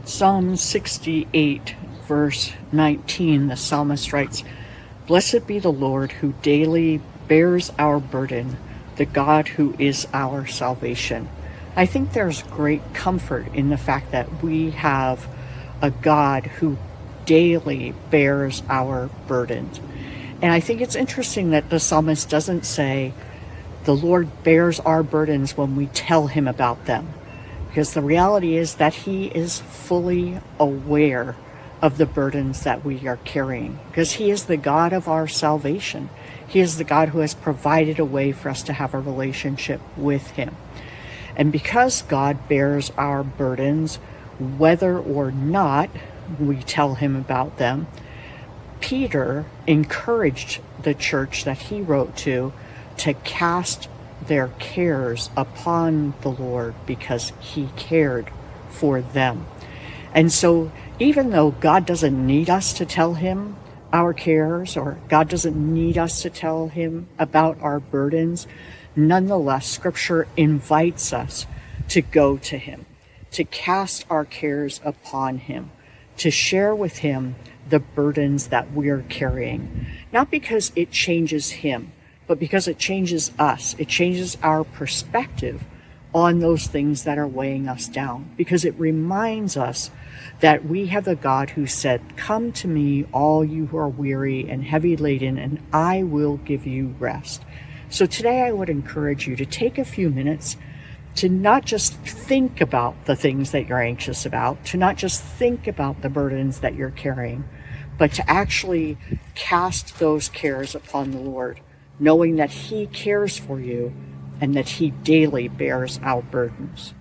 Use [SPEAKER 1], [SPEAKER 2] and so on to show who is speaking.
[SPEAKER 1] Psalm 68, verse 19, the psalmist writes, "Blessed be the Lord who daily bears our burden, the God who is our salvation." I think there's great comfort in the fact that we have a God who daily bears our burdens. And I think it's interesting that the psalmist doesn't say the Lord bears our burdens when we tell him about them, because the reality is that he is fully aware of the burdens that we are carrying, because he is the God of our salvation. He is the God who has provided a way for us to have a relationship with him. And because God bears our burdens, whether or not we tell him about them, Peter encouraged the church that he wrote to cast their cares upon the Lord because he cared for them. And so even though God doesn't need us to tell him our cares, or God doesn't need us to tell him about our burdens, nonetheless, Scripture invites us to go to him, to cast our cares upon him, to share with him the burdens that we're carrying. Not because it changes him, but because it changes us. It changes our perspective on those things that are weighing us down, because it reminds us that we have a God who said, "Come to me, all you who are weary and heavy laden, and I will give you rest." So today I would encourage you to take a few minutes to not just think about the things that you're anxious about, to not just think about the burdens that you're carrying, but to actually cast those cares upon the Lord, knowing that he cares for you and that he daily bears our burdens.